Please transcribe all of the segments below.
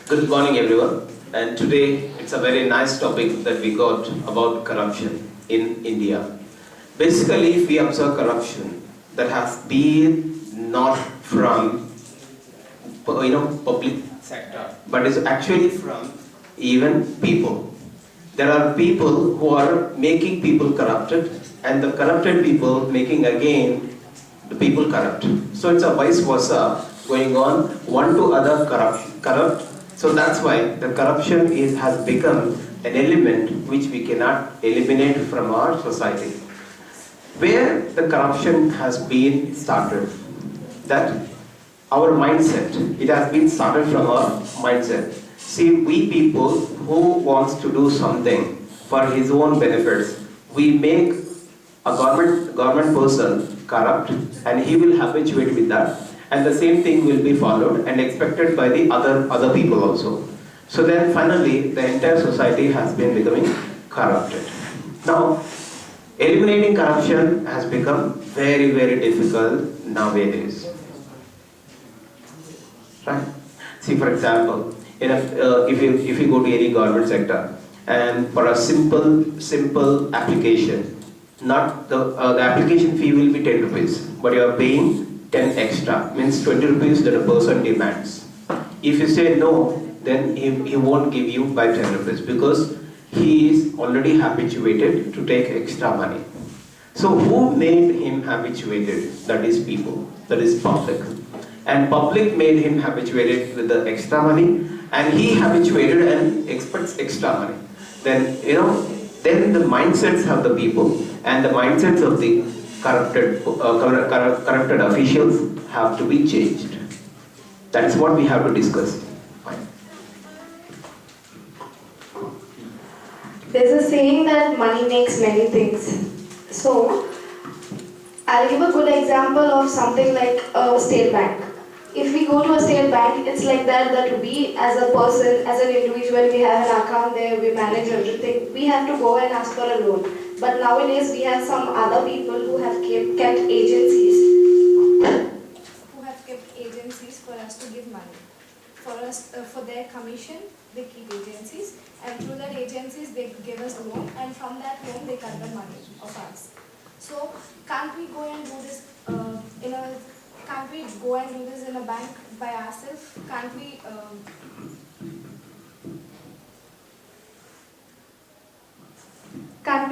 Good morning, everyone. And today it's a very nice topic that we got about corruption in India. Basically, if we observe corruption that has been not from public sector, but is actually from even people. There are people who are making people corrupted, and the corrupted people making again the people corrupt. So it's a vice versa going on, one to other corrupt. So that's why the corruption has become an element which we cannot eliminate from our society. Where the corruption has been started, that our mindset, it has been started from our mindset. See, we people who wants to do something for his own benefits, we make a government person corrupt, and he will habituate with that, and the same thing will be followed and expected by the other people also. So then finally the entire society has been becoming corrupted. Now, eliminating corruption has become very difficult nowadays. Right? See, for example, if you go to any government sector, and for a simple application, not the application fee will be 10 rupees, but you are paying 10 extra, means 20 rupees that a person demands. If you say no, then he won't give you by 10 rupees because he is already habituated to take extra money. So who made him habituated? That is people, that is public. And public made him habituated with the extra money, and he habituated and expects extra money. Then then the mindsets of the people and the mindsets of the corrupted officials have to be changed. That is what we have to discuss. Fine. There's a saying that money makes many things. So, I'll give a good example of something like a state bank. If we go to a state bank, it's like that we as a person, as an individual, we have an account there, we manage everything. We have to go and ask for a loan. But nowadays, we have some other people who have kept agencies. Who have kept agencies for us to give money. For their commission, they keep agencies. And through that agencies, they give us a loan. And from that loan, they cut the money of us. So, can't we go and do this Can't we go and do this in a bank by ourselves? Can't we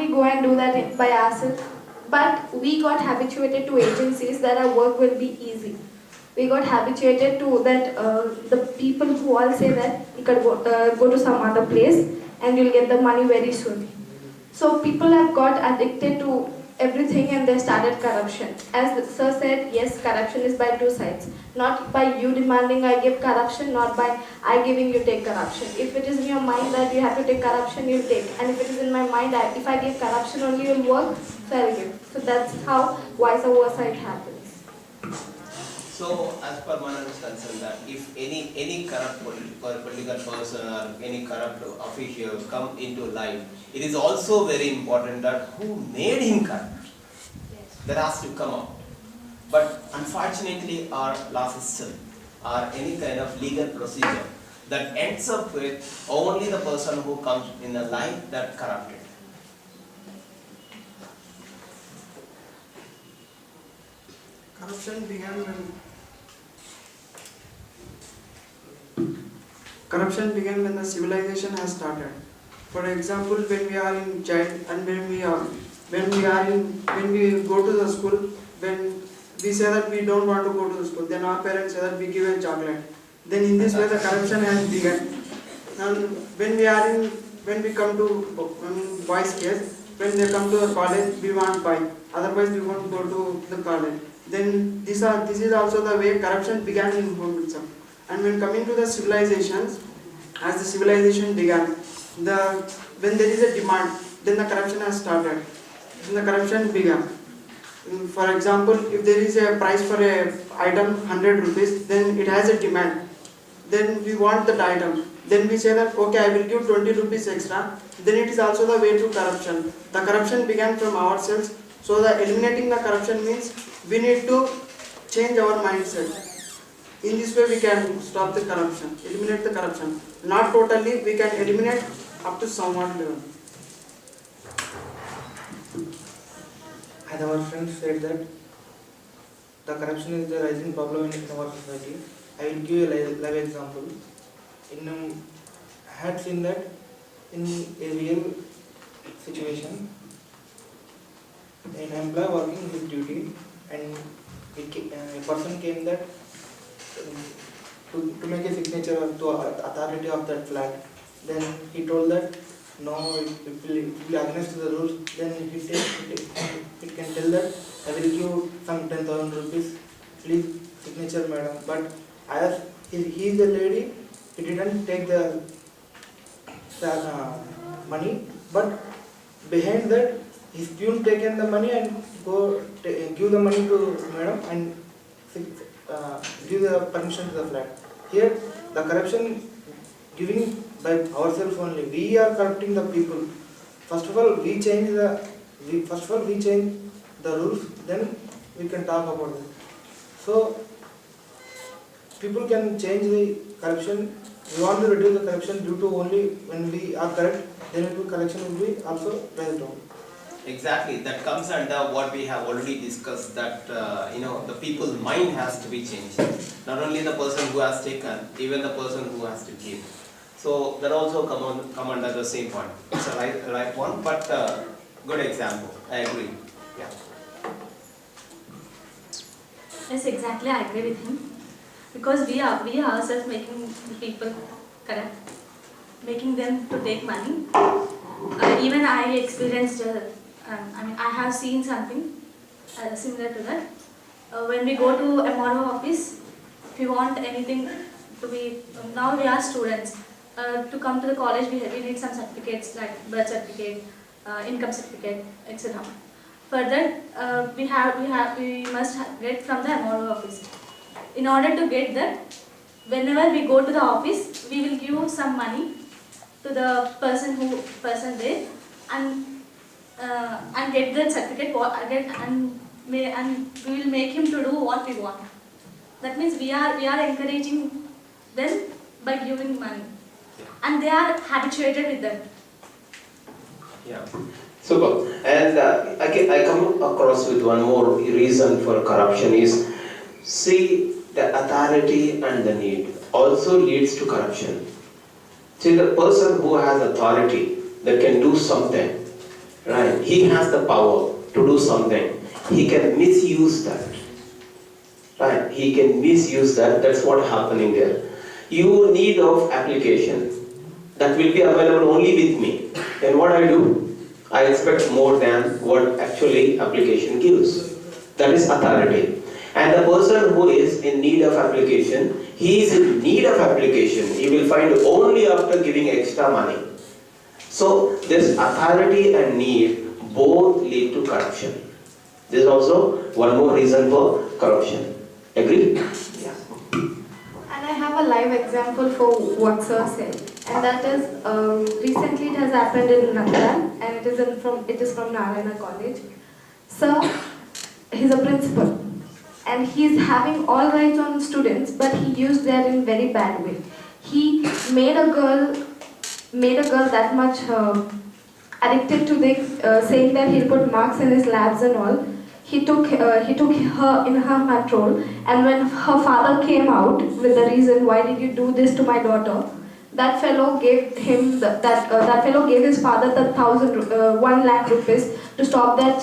go and do that by ourselves? But we got habituated to agencies that our work will be easy. We got habituated to that the people who all say that you can go to some other place and you'll get the money very soon. So people have got addicted to everything and they started corruption. As the sir said, yes, corruption is by two sides. Not by you demanding I give corruption, not by I giving you take corruption. If it is in your mind that you have to take corruption, you'll take. And if it is in my mind that if I give corruption only you'll work, so I'll give. So that's how vice versa it happens. So, as per my understanding, that if any corrupt political person or any corrupt official come into life, it is also very important that who made him corrupt. Yes. That has to come out. But unfortunately, our law system or any kind of legal procedure that ends up with only the person who comes in a life that corrupted. Corruption began when the civilization has started. For example, when we are in child and when we go to the school, when we say that we don't want to go to the school, then our parents say that we give a chocolate. Then in this way the corruption has begun. And when we come to boys' case, when they come to the college, we want buy. Otherwise, we won't go to the college. Then this is also the way corruption began in home itself. And when coming to the civilizations, as the civilization began, when there is a demand, then the corruption has started. Then the corruption began. For example, if there is a price for a item 100 rupees, then it has a demand. Then we want that item. Then we say that okay, I will give 20 rupees extra. Then it is also the way to corruption. The corruption began from ourselves. So the eliminating the corruption means we need to change our mindset. In this way we can stop the corruption, eliminate the corruption. Not totally, we can eliminate up to somewhat level. As our friend said that the corruption is the rising problem in our society. I will give you a live example. I had seen that in a real situation, an employee working his duty, and a person came that to make a signature to authority of that flat. Then he told that no, it will be against the rules. Then it can tell that I will give some 10,000 rupees, please signature madam. But as he is a lady, he didn't take the money, but behind that his peon taken the money and give the money to madam and give the permission to the flat. Here the corruption giving by ourselves only. We are corrupting the people. First of all, we change the rules, then we can talk about it. So people can change the corruption. We want to reduce the corruption due to only when we are correct, then it will corruption will be also raised down. Exactly, that comes under what we have already discussed, that the people's mind has to be changed. Not only the person who has taken, even the person who has to give. So that also come under the same point. It's a right one, but good example. I agree. Yeah. Yes, exactly. I agree with him. Because we are ourselves making people corrupt, making them to take money. Even I experienced. I have seen something similar to that. When we go to MRO office, if we want anything to be, now we are students. To come to the college, we need some certificates like birth certificate, income certificate, etc. For that, we must get from the MRO office. In order to get that, whenever we go to the office, we will give some money to the person there and get that certificate and we will make him to do what we want. That means we are encouraging them by giving money, and they are habituated with that. Yeah, super. And I come across with one more reason for corruption is, see, the authority and the need also leads to corruption. See, the person who has authority that can do something, right? He has the power to do something. He can misuse that, right? He can misuse that. That's what happening there. You need of application that will be available only with me. Then what I do? I expect more than what actually application gives. That is authority. And the person who is in need of application, he is in need of application. He will find only after giving extra money. So this authority and need both lead to corruption. This is also one more reason for corruption. Agree? Yeah. And I have a live example for what sir said, and that is recently it has happened in Nagaland, and it is from Narayana College. Sir, he's a principal, and he's having all rights on students, but he used that in very bad way. He made a girl that much addicted to the saying that he'll put marks in his labs and all. He took her in her control, and when her father came out with the reason, why did you do this to my daughter, that fellow gave him that fellow gave his father the 1 lakh rupees to stop that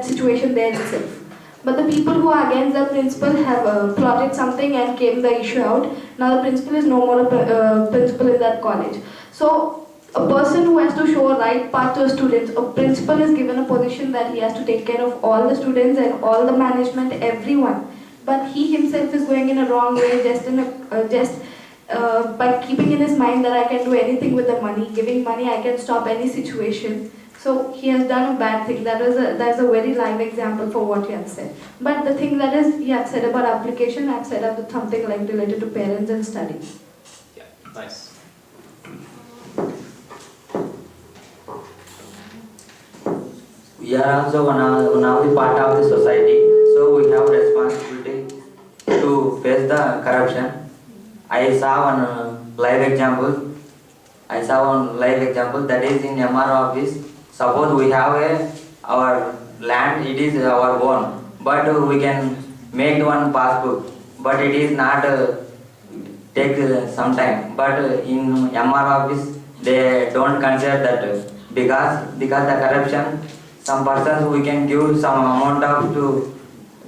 situation there itself. But the people who are against the principal have plotted something and came the issue out. Now the principal is no more a principal in that college. So a person who has to show a right path to a student, a principal is given a position that he has to take care of all the students and all the management, everyone. But he himself is going in a wrong way, by keeping in his mind that I can do anything with the money, giving money, I can stop any situation. So he has done a bad thing. That is a very live example for what you have said. But the thing that is you have said about application, I have said about something like related to parents and study. Yeah, nice. We are also one of the part of the society, so we have responsibility to face the corruption. I saw one live example. I saw one live example that is in MR office. Suppose we have our land, it is our own, but we can make one passbook, but it is not take some time. But in MR office they don't consider that because the corruption. Some persons we can give some amount of to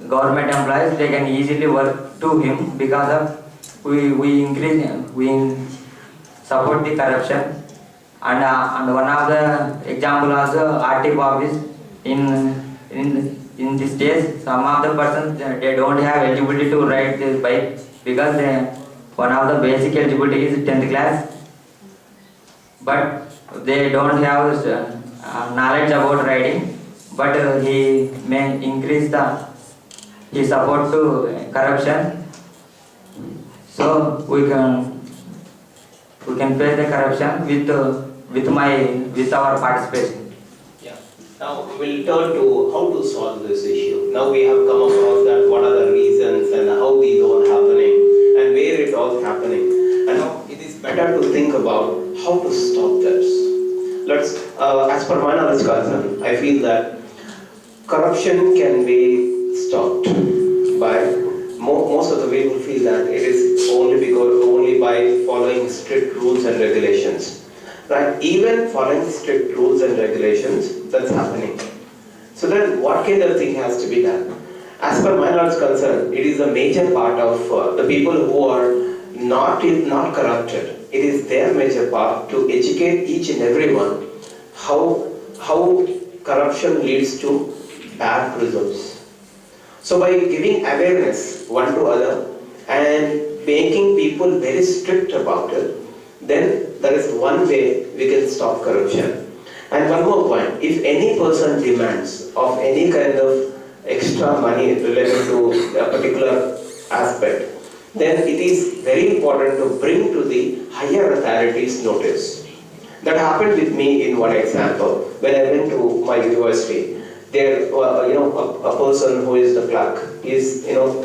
government employees, they can easily work to him because of we increase we support the corruption. And one of the example also RTP office in this days some of the persons they don't have eligibility to ride this bike because one of the basic eligibility is 10th class, but they don't have knowledge about riding, but he may increase his support to corruption, so we can face the corruption with our participation. Yeah. Now we'll turn to how to solve this issue. Now we have come across that what are the reasons and how these all happening and where it all happening. And now it is better to think about how to stop this. Let's, as per my knowledge, concern, I feel that corruption can be stopped by most of the people feel that it is only by following strict rules and regulations. Right? Even following strict rules and regulations, that's happening. So then what kind of thing has to be done? As per my knowledge concern, it is a major part of the people who are not corrupted. It is their major part to educate each and everyone how corruption leads to bad results. So by giving awareness one to other and making people very strict about it, then there is one way we can stop corruption. And one more point, if any person demands of any kind of extra money related to a particular aspect, then it is very important to bring to the higher authorities notice. That happened with me in one example. When I went to my university, there, a person who is the clerk is,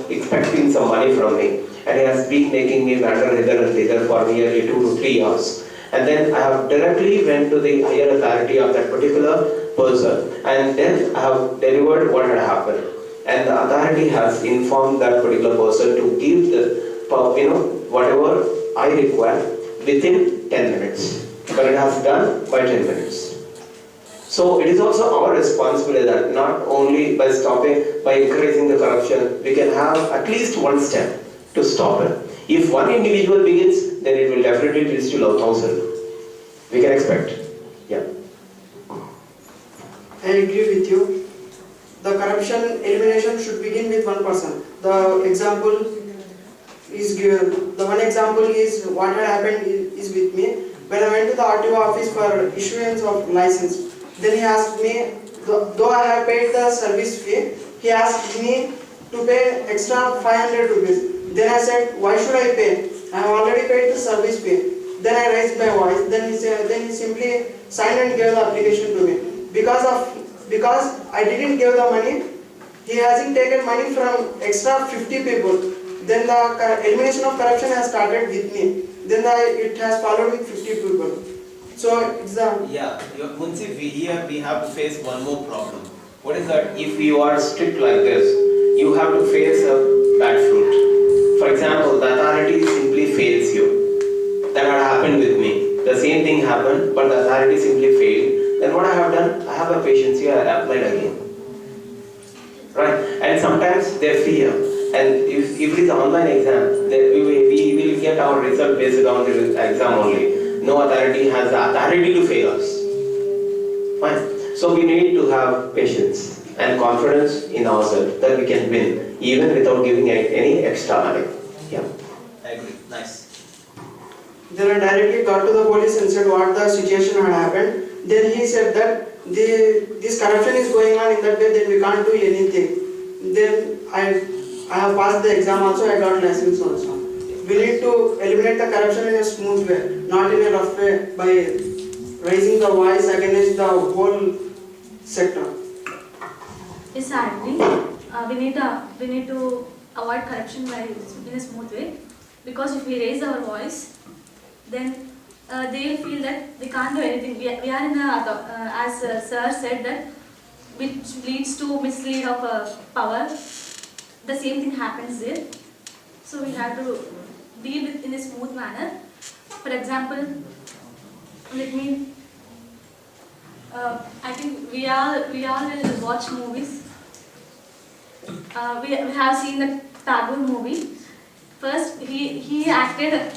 expecting some money from me, and he has been making me wander hither and thither for nearly 2 to 3 hours. And then I have directly went to the higher authority of that particular person, and then I have delivered what had happened. And the authority has informed that particular person to give the, whatever I require within 10 minutes. But it has done by 10 minutes. So it is also our responsibility that not only by increasing the corruption, we can have at least one step to stop it. If one individual begins, then it will definitely reach to 1,000. We can expect. Yeah. I agree with you. The corruption elimination should begin with one person. The example is given. The one example is what had happened is with me. When I went to the RTO office for issuance of license, then he asked me, though I have paid the service fee, he asked me to pay extra 500 rupees. Then I said, why should I pay? I have already paid the service fee. Then I raised my voice. Then he simply signed and gave the application to me. Because I didn't give the money, he hasn't taken money from extra 50 people. Then the elimination of corruption has started with me. Then it has followed with 50 people. So it's the... Yeah, Munsif, here we have to face one more problem. What is that? If you are strict like this, you have to face a bad fruit. For example, the authority simply fails you. That had happened with me. The same thing happened, but the authority simply failed. Then what I have done? I have a patience here, I applied again. Right? And sometimes they fear. And if it is an online exam, then we will get our result based on the exam only. No authority has the authority to fail us. Fine. So we need to have patience and confidence in ourselves that we can win, even without giving any extra money. Yeah. I agree. Nice. Then I directly got to the police and said what the situation had happened. Then he said that this corruption is going on in that way, then we can't do anything. Then I have passed the exam also, I got license also. We need to eliminate the corruption in a smooth way, not in a rough way by raising the voice against the whole sector. Yes, I agree. We need to avoid corruption in a smooth way. Because if we raise our voice, then they will feel that they can't do anything. We are in a, as Sir said, that which leads to mislead of power. The same thing happens there. So we have to deal with in a smooth manner. For example, let me. I think we all will watch movies. We have seen the Tagore movie. First, he acted.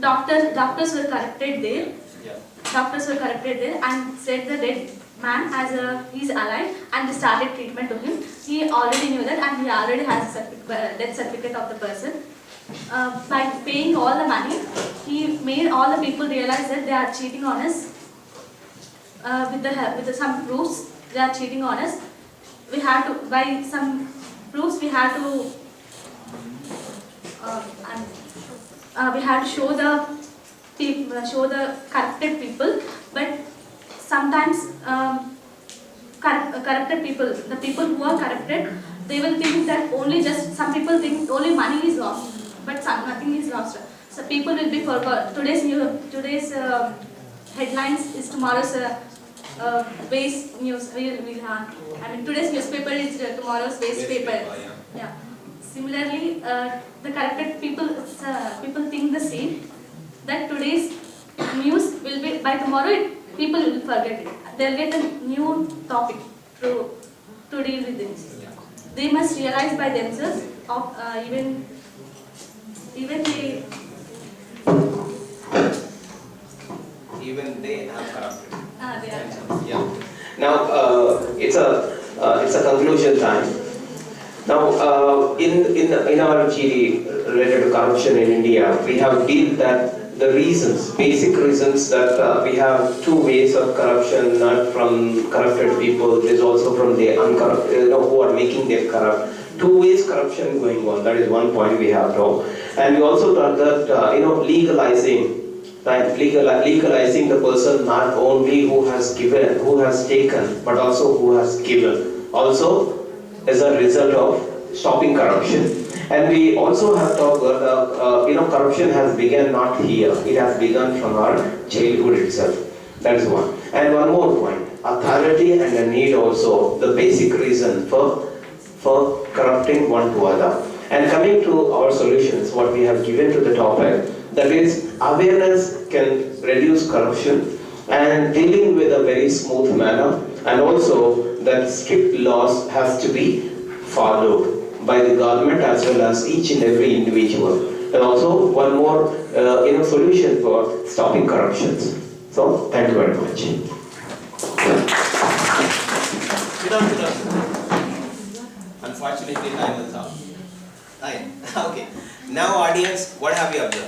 Doctors were corrupted there. Yeah. Doctors were corrupted there and said the dead man as he's alive, and they started treatment to him. He already knew that, and he already has a death certificate of the person. By paying all the money, he made all the people realize that they are cheating on us. With some proofs, they are cheating on us. We have to, by some proofs, we have to show the people, show the corrupted people. But sometimes corrupted people, the people who are corrupted, they will think that only just some people think only money is lost, but nothing is lost. So people will be forgot. Today's headlines is tomorrow's base news. We'll have. I mean, today's newspaper is tomorrow's base paper. Yeah. Similarly, the corrupted people think the same, that today's news will be by tomorrow. People will forget it. They'll get a new topic to deal with it. They must realize by themselves. Even they have corrupted. They are. Yeah. Now it's a conclusion time. Now in our GD related to corruption in India, we have dealt that the reasons, basic reasons that we have two ways of corruption, not from corrupted people. There's also from the uncorrupted, who are making them corrupt. Two ways corruption going on. That is one point we have to. And we also thought that legalizing. Right, legalizing the person not only who has given, who has taken, but also who has given. Also, as a result of stopping corruption. And we also have talked about, corruption has begun not here. It has begun from our childhood itself. That is one. And one more point. Authority and the need also, the basic reason for corrupting one to other. And coming to our solutions, what we have given to the topic, that is, awareness can reduce corruption and dealing with a very smooth manner, and also that strict laws has to be followed by the government as well as each and every individual. And also one more solution for stopping corruptions. So thank you very much. Unfortunately, time is up. Okay. Now, audience, what have you observed?